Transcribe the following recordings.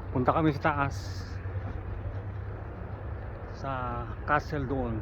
Punta kami sa taas sa castle doon.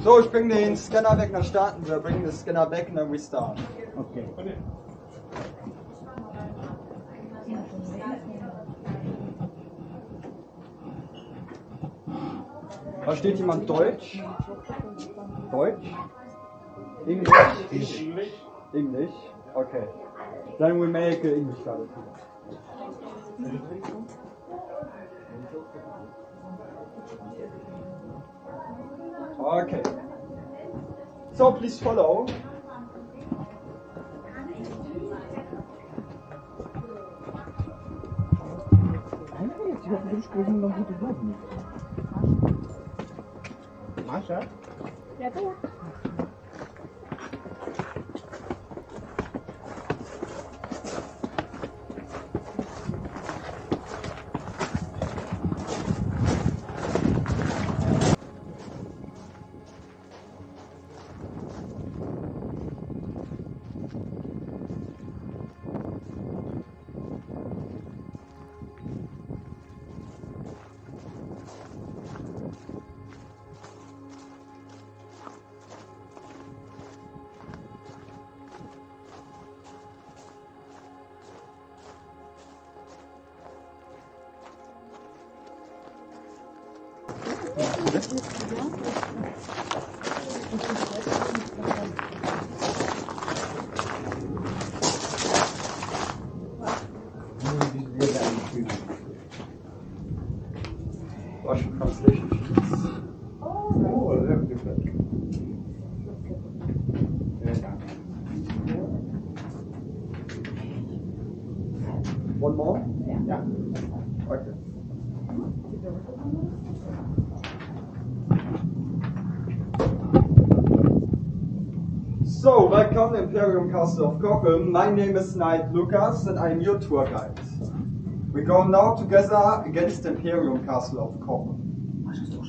So, ich bringe den Scanner weg, dann starten wir. Bringen den Scanner weg und dann restart. Okay. Versteht jemand Deutsch? Deutsch? English? English? Okay. Then we make English quality. Okay. So please follow. Masha? Ja, du. Russian translation sheets. Oh, that's different. One more? Yeah. Okay. So, welcome to Imperium Castle of Cochem. My name is Knight Lucas and I'm your tour guide. We go now together against the Imperium Castle of Cochem.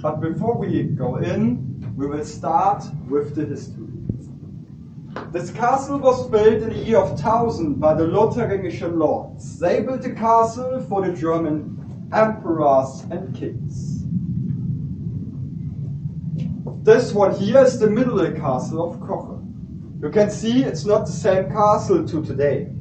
But before we go in, we will start with the history. This castle was built in the year of 1000 by the Lotharingischen lords. They built the castle for the German emperors and kings. This one here is the middle castle of Cochem. You can see it's not the same castle to today.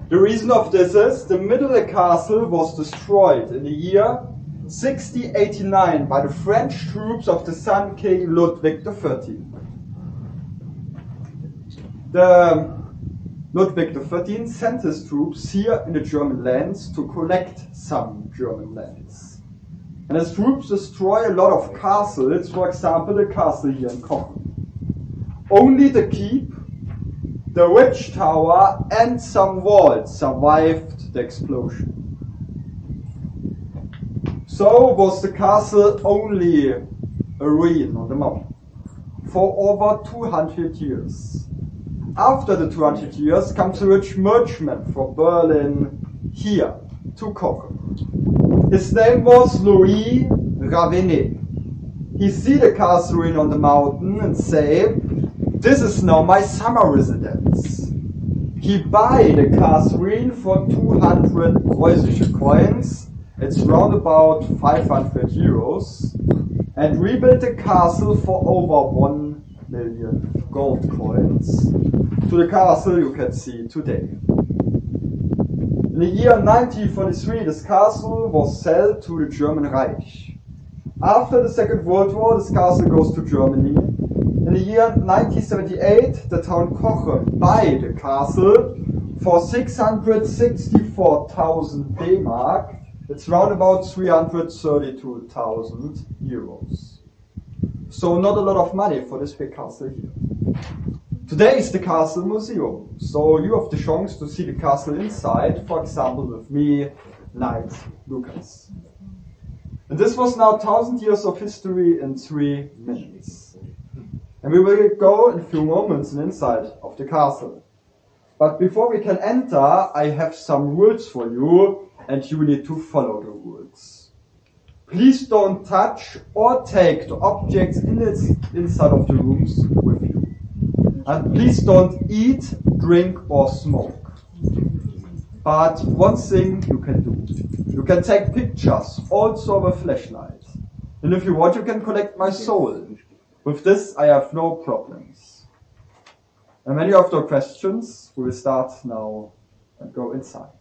The reason of this is the middle castle was destroyed in the year 1689 by the French troops of the Sun King Ludwig XIII. the Ludwig XIII sent his troops here in the German lands to collect some German lands. And his troops destroy a lot of castles, for example the castle here in Cochem. Only the keep, the ridge tower and some walls survived the explosion. So was the castle only a ruin on the mountain for over 200 years. After the 200 years comes a rich merchant from Berlin here to Cochem. His name was Louis Ravenet. He see the castle ruin on the mountain and say, "This is now my summer residence." He buy the castle ruin for 200 preußische coins. It's round about 500 euros. And rebuilt the castle for over 1 million gold coins. To the castle you can see today. In the year 1943, this castle was sold to the German Reich. After the Second World War, this castle goes to Germany. In the year 1978, the town Cochem buy the castle for 664,000 D-Mark. It's round about 332,000 euros. So not a lot of money for this big castle here. Today is the castle museum, so you have the chance to see the castle inside, for example with me, Knight Lucas. And this was now 1,000 years of history in 3 minutes. And we will go in a few moments inside of the castle. But before we can enter, I have some rules for you, and you need to follow the rules. Please don't touch or take the objects inside of the rooms with you. And please don't eat, drink or smoke. But one thing you can do. You can take pictures, also with a flashlight. And if you want, you can collect my soul. With this, I have no problems. And when you have no questions, we will start now and go inside.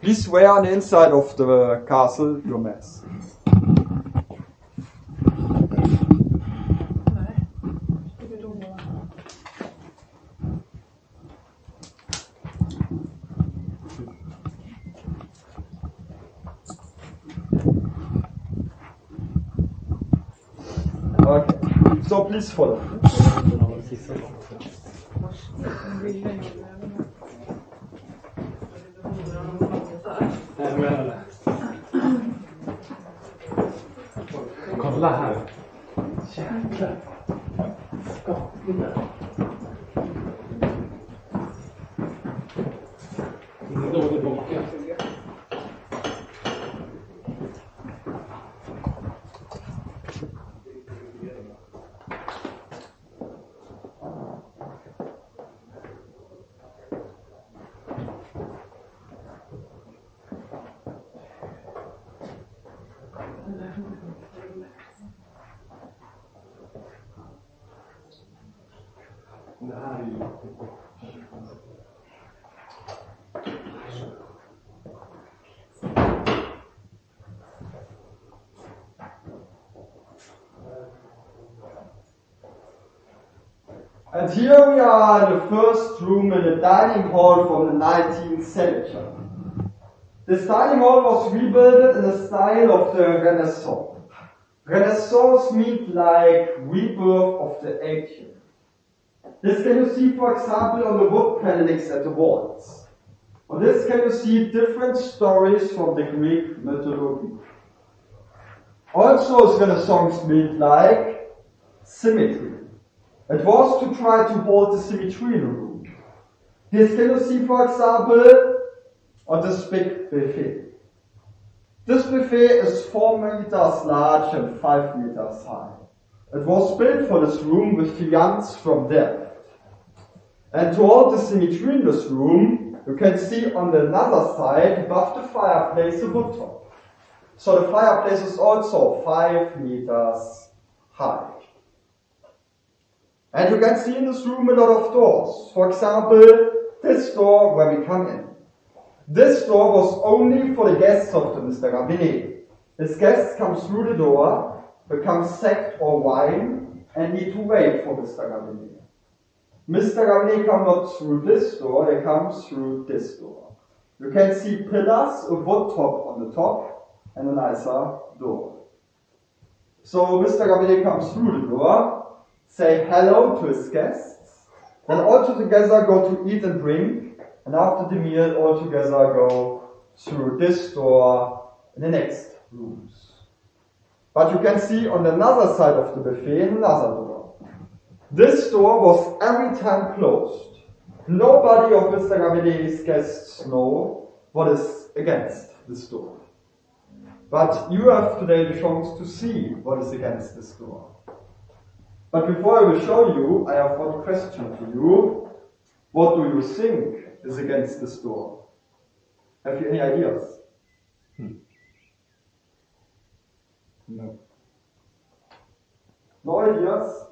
Please wear on the inside of the castle your mask. Okay, so please follow. Kolla här. Jäklar. And here we are in the first room in the dining hall from the 19th century. This dining hall was rebuilt in the style of the Renaissance. Renaissance means like rebirth of the ancient. This can you see, for example, on the wood panelings at the walls. On this can you see different stories from the Greek mythology. Also, Renaissance means like symmetry. It was to try to hold the symmetry in the room. This can you see, for example, on this big BelPhil. This BelPhil is 4 meters large and 5 meters high. It was built for this room with giants from depth. And to hold the symmetry in this room, you can see on the other side, above the fireplace, a wood top. So the fireplace is also 5 meters high. And you can see in this room a lot of doors. For example, this door where we come in. This door was only for the guests of the Mr. Ravenet. His guests come through the door, become sect or wine, and need to wait for Mr. Gabinet. Mr. Gabinet comes not through this door, he comes through this door. You can see pillars, a wood top on the top, and a nicer door. So Mr. Gabinet comes through the door, say hello to his guests, then all together go to eat and drink, and after the meal all together go through this door in the next rooms. But you can see on another side of the buffet another door. This door was every time closed. Nobody of Mr. Gabinet's guests know what is against this door. But you have today the chance to see what is against this door. But before I will show you, I have one question to you. What do you think is against this door? Have you any ideas? No. No ideas?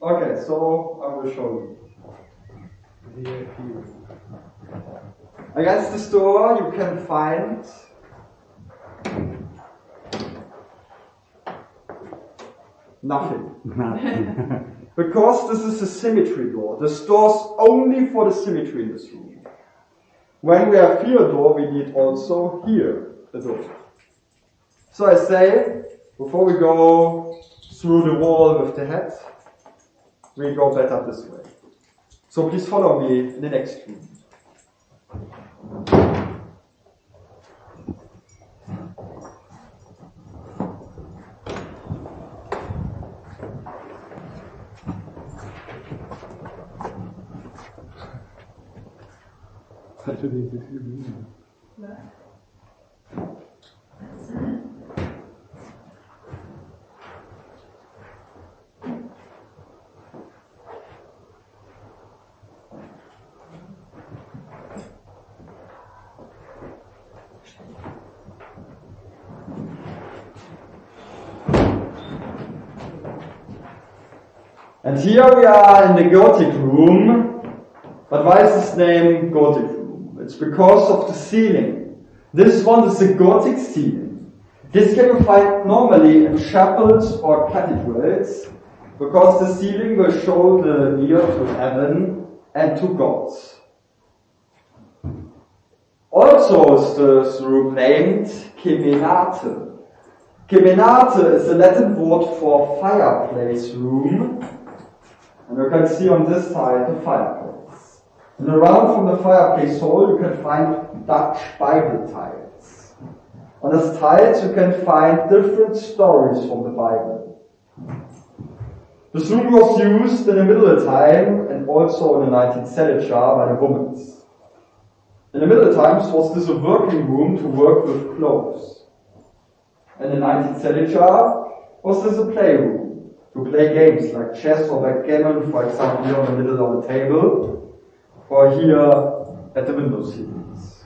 Okay, so I will show you. Against this door you can find nothing. Because this is a symmetry door. This door is only for the symmetry in this room. When we have here a door, we need also here a door. So I say, before we go through the wall with the head, we go better this way. So please follow me in the next room. And here we are in the Gothic room. But why is this name Gothic room? It's because of the ceiling. This one is a Gothic ceiling. This can you find normally in chapels or cathedrals, because the ceiling will show the near to heaven and to God. Also is this room named Kemenate. Kemenate is the Latin word for fireplace room. And you can see on this side the fireplace. And around from the fireplace hole you can find Dutch Bible tiles. On these tiles you can find different stories from the Bible. This room was used in the Middle time and also in the 19th century by the women. In the Middle times was this a working room to work with clothes. In the 19th century was this a playroom to play games like chess or backgammon, for example, here in the middle of the table, or here at the window seats.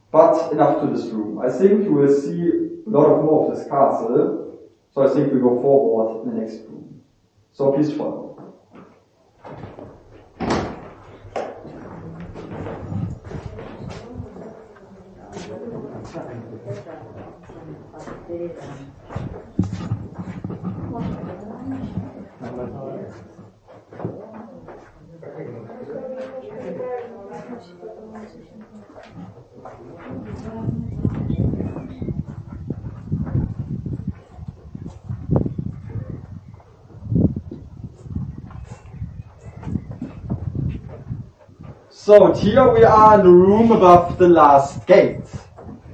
But enough to this room. I think you will see a lot of more of this castle, so I think we go forward in the next room. So please follow. So here we are in the room above the last gate.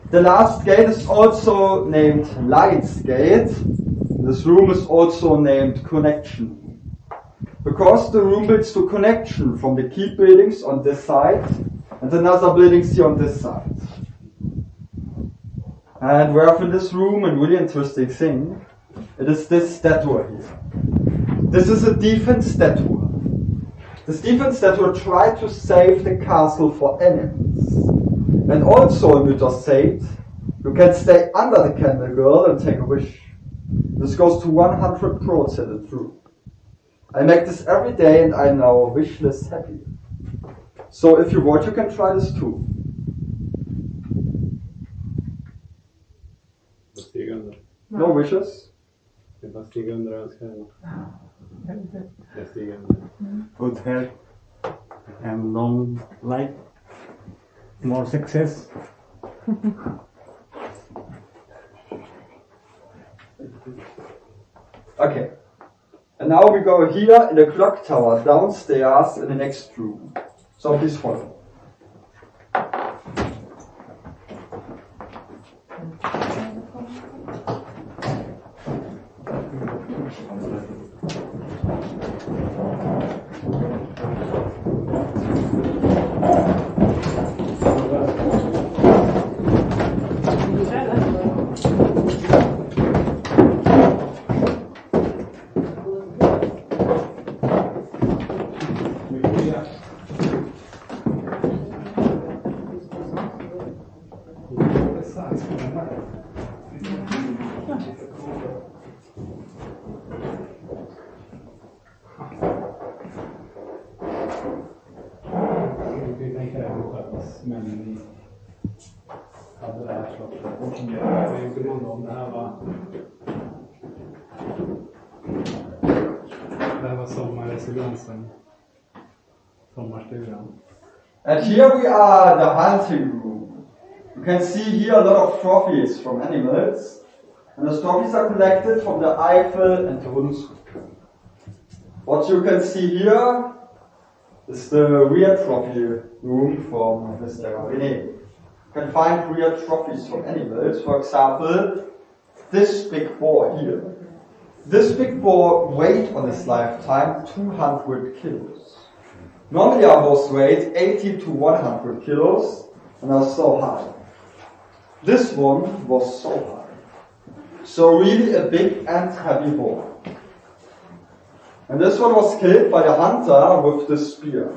The last gate is also named Light's Gate. This room is also named Connection. Because the room builds to connection from the keep buildings on this side and another buildings here on this side. And we have in this room a really interesting thing. It is this statue here. This is a defense statue. This defense statue tried to save the castle for enemies. And also, Mythos said, you can stay under the candle girl and take a wish. This goes to 100% true. I make this every day and I'm now wishless happy. So if you want, you can try this too. No wishes? Det är bara stiga under och önska henne. Jag stiger under. Good health and long life. More success. Okay. And now we go here in the clock tower downstairs in the next room. So please follow. Men hade det här slottet. Vad gjorde man då om det här var... Det här var sommarresidensen. Sommarstugan. And here we are, the hunting room. You can see here a lot of trophies from animals. And the trophies are collected from the Eifel and Hunsrück. What you can see here is the real trophy room from Mr. René. You can find real trophies from animals. For example, this big boar here. This big boar weighed on his lifetime 200 kilos. Normally our horse weighed 80 to 100 kilos and are so high. This one was so high. So really a big and heavy boar. And this one was killed by the hunter with the spear.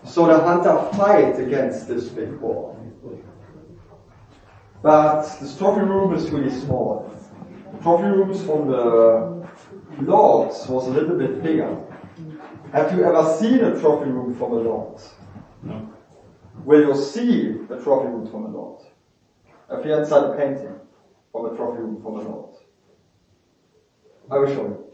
So the hunter fight against this big boar. But this trophy room is really small. Trophy rooms from the lords was a little bit bigger. Have you ever seen a trophy room from a lord? No. Will you see a trophy room from a lord? Have you inside a painting from a trophy room from a lord? I will show you.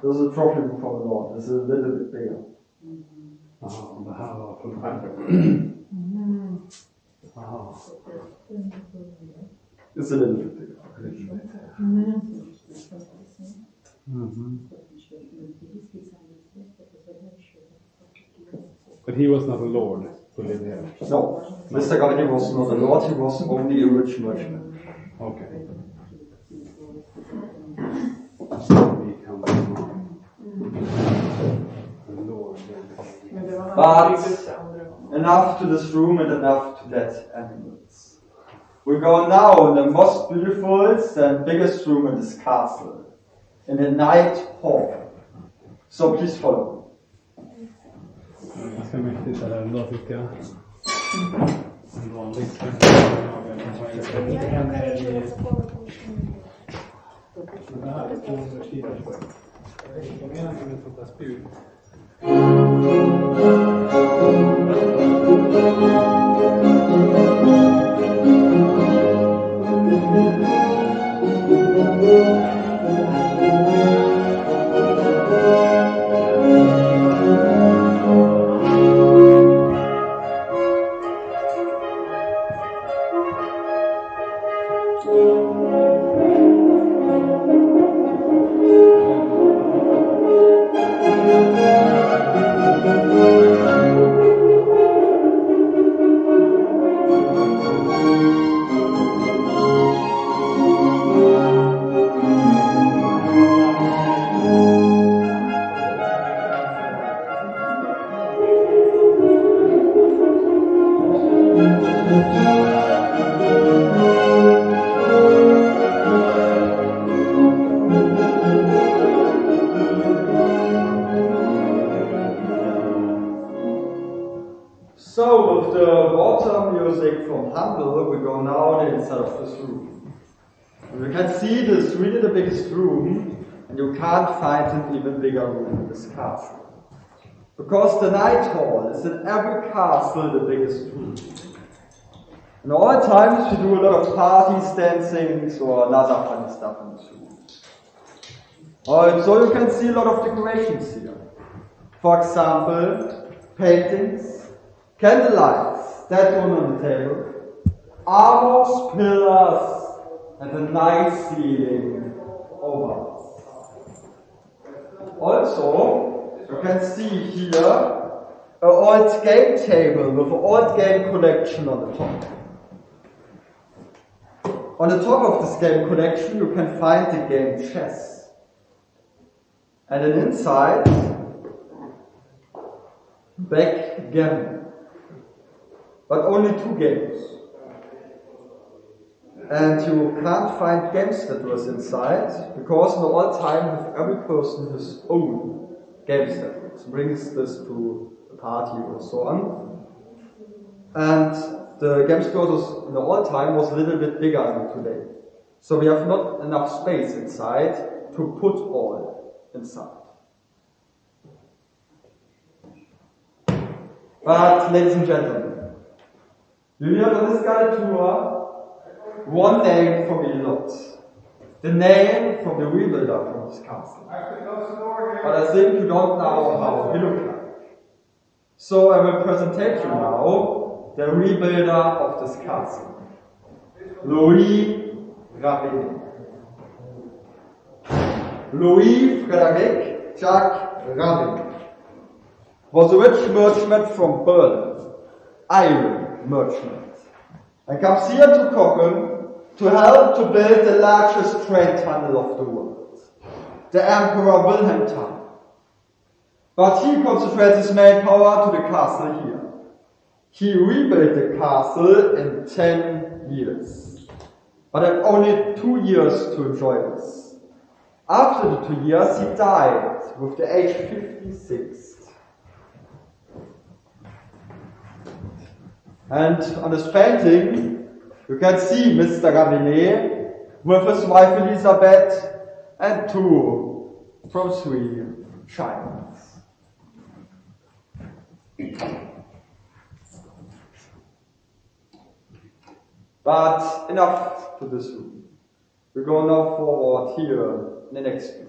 This is a trophy room from a lord. This is a little bit bigger. Jaha, det här var från Jaha. It's a little bit bigger. But he was not a lord who lived here. No, Mr. Gavini was not a lord, he was only a rich merchant. Okay. But enough to this room and enough to that animals. We go now in the most beautiful and biggest room in this castle, in the night hall. So please follow. Ganska mäktigt det här ändå tycker jag. En vanlig det här är 200 kilo. Jag menar att det är ett sånt där spjut. So with the water music from Handel, we go now inside of this room. And you can see this is really the biggest room, and you can't find an even bigger room in this castle. Because the night hall is in every castle the biggest room. In all times we do a lot of parties, dancings, or another funny stuff in this room. Also you can see a lot of decorations here. For example, paintings, candlelights, that one on the table, armors, pillars, and a nice ceiling over us. Also, you can see here an old game table with an old game collection on the top. On the top of this game collection you can find the game chess. And then inside, backgammon. But only 2 games. And you can't find game statues inside, because in the old time with every person his own game statues. Brings this to a party or so on. And the game statues in the old time was a little bit bigger than today. So we have not enough space inside to put all inside. But ladies and gentlemen, you heard on this guided tour one name from a lot. The name from the rebuilder from this castle. But I think you don't know how he looked like. So I will present you now the rebuilder of this castle. Louis Rabelais. Louis Frederick Jacques Rabelais was a rich merchant from Berlin, iron merchant, and comes here to Cochem to help to build the largest train tunnel of the world, the Emperor Wilhelm Tunnel. But he concentrates his main power to the castle here. He rebuilt the castle in 10 years, but had only 2 years to enjoy this. After the 2 years he died with the age 56. And on this painting, you can see Mr. Rabelais with his wife Elizabeth and 2 from 3 children. But enough to this room. We go now forward here in the next room.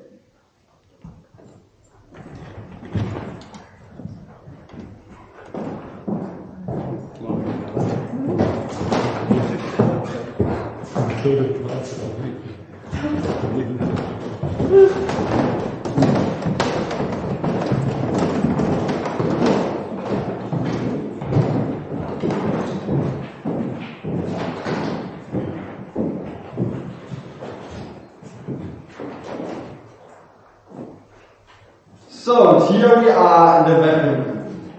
So, here we are in the weapon room.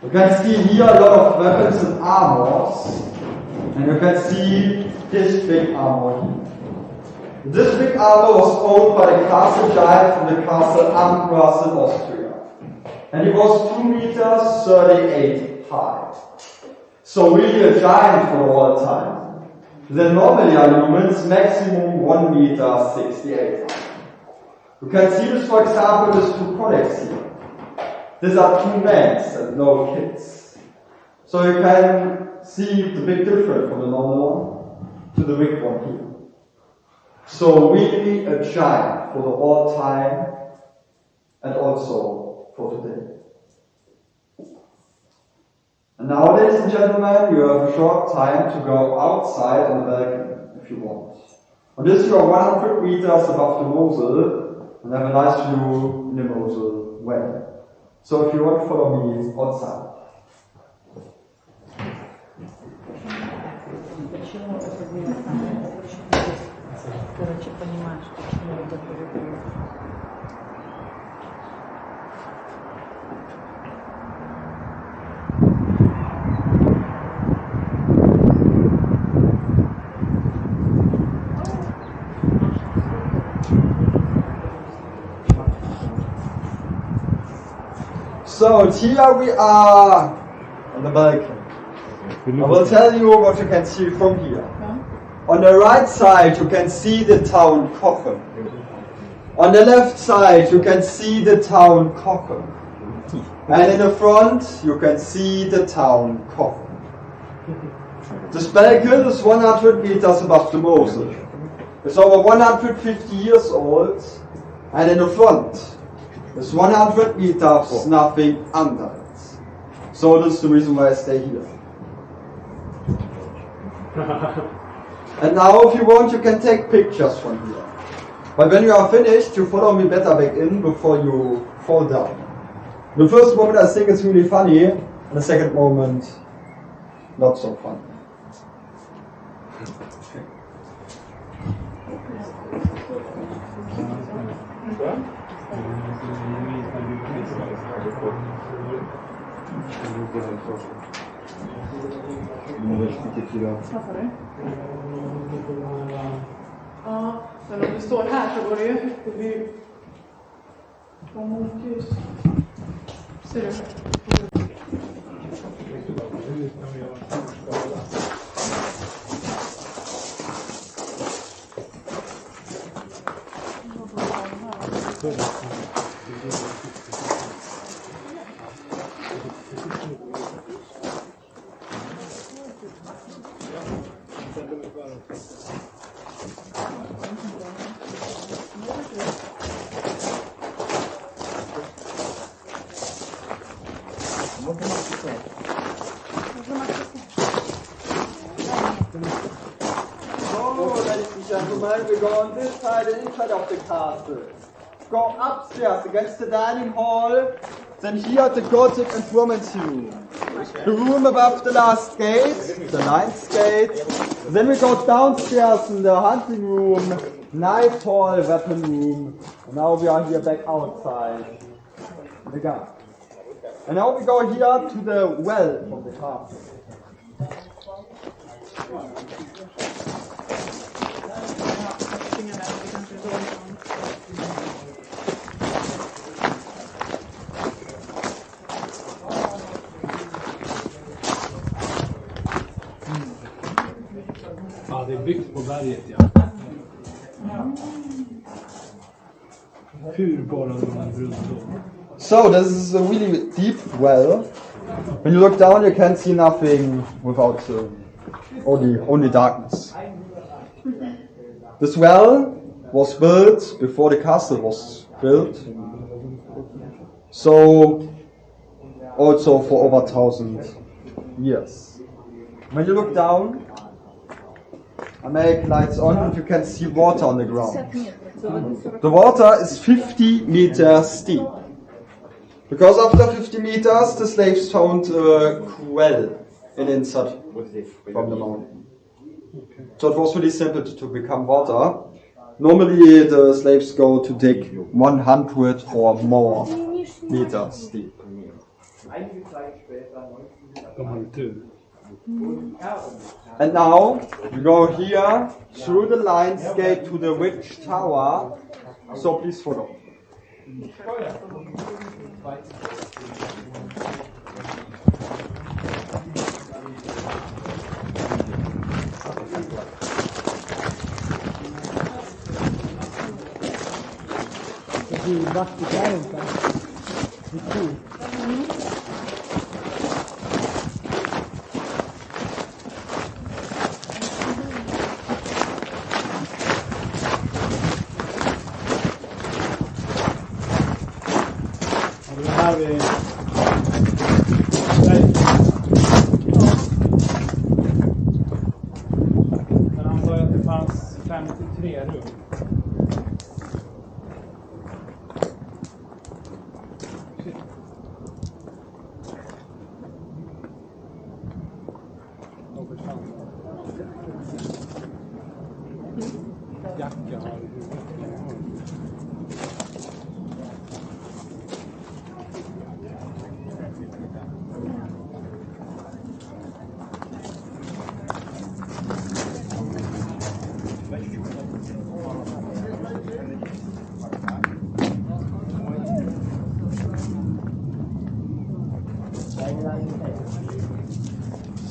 You can see here a lot of weapons and armors, and you can see this big armor here. This big armor was owned by the castle giant from the castle Ambras in Austria, and it was 2 meters 38 high. So really a giant for all time. The normally are humans maximum 1 meter 68 high. You can see this, for example, these 2 colleagues here. These are 2 men and no kids. So you can see the big difference from the normal one to the big one here. So really a giant for the all time and also for today. And now, ladies and gentlemen, you have a short time to go outside on the balcony if you want. On this you are 100 meters above the Mosel, and have a nice view in the Mosel Valley. So if you want to follow me outside. So here we are on the balcony. I will tell you what you can see from here. On the right side you can see the town Cochem. On the left side you can see the town Cochem. And in the front you can see the town Cochem. This BelPhil is 100 meters above the Mosel. It's over 150 years old, and in the front is 100 meters, nothing under it. So this is the reason why I stay here. And now if you want, you can take pictures from here. But when you are finished, you follow me better back in before you fall down. The first moment I think it's really funny, and the second moment not so funny. Ja, men om du står här så går det ju. Det blir ju från motljus. Ser du? Ladies and gentlemen, we go on this side and inside of the castle. Go upstairs against the dining hall, then here the Gothic informant's room. The room above the last gate, the 9th gate. Then we go downstairs in the hunting room, night hall, weapon room. And now we are here back outside in the garden. And now we go here to the well of the castle. Ja, det är byggt på berget, ja. Hur borrar de runt om? So this is a really deep well. When you look down, you can't see nothing without only darkness. This well was built before the castle was built. So also for over 1,000 years. When you look down, I make lights on and you can see water on the ground. The water is 50 meters deep. Because after 50 meters, the slaves found a well in inside from the mountain. So it was really simple to become water. Normally the slaves go to dig 100 or more meters deep. And now we go here through the lion's gate to the witch tower. So please follow. Här är... Men han sa att det fanns 53 rum. Jacka har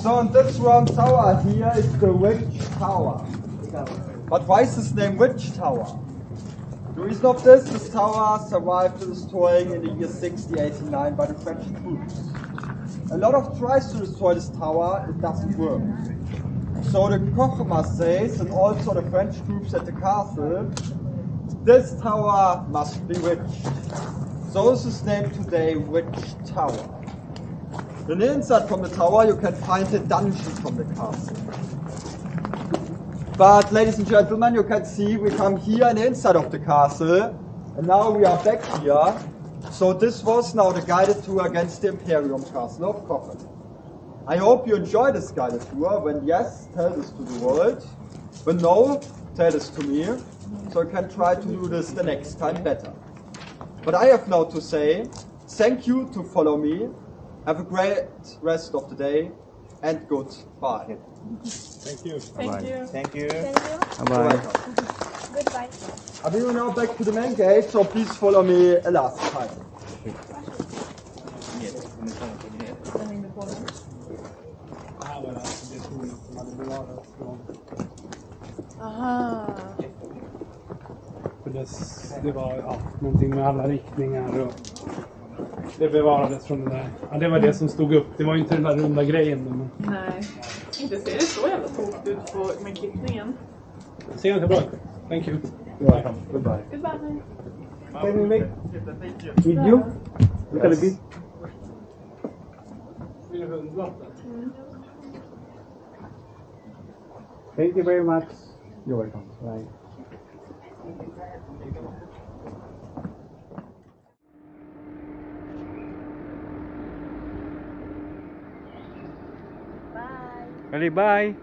So in this round tower here is the witch tower. But why is this name witch tower? The reason of this tower survived the destroying in the year 6089 by the French troops. A lot of tries to destroy this tower, it doesn't work. So the COCHEM says, and also the French troops at the castle, this tower must be witched. So this is named today Witch Tower. On the inside from the tower you can find a dungeon from the castle. But ladies and gentlemen, you can see we come here in the inside of the castle, and now we are back here. So this was now the guided tour against the Imperium Castle of COCHEM. I hope you enjoyed this guided tour. When yes, tell this to the world. When no, tell this to me, so I can try to do this the next time better. But I have now to say, thank you to follow me, have a great rest of the day, and goodbye. Thank you. Thank you. Thank you. You're Bye. welcome. Goodbye. I will now back to the main gate, so please follow me a last time. Den hängde på den. Det här var alltså det tornet som hade bevarats från... Aha. För det var någonting med alla riktningar och... Det bevarades från det där. Ja, det var det som stod upp. Det var ju inte den där runda grejen. Men... Nej. Inte ser det så jävla tomt ut på med klippningen. Ser inte bra ut. Thank you. You're welcome. Goodbye. Goodbye. Can we make video? Little bit. Vill du hundvatten? Thank you very much. You're welcome. Bye. Bye. Ready, bye.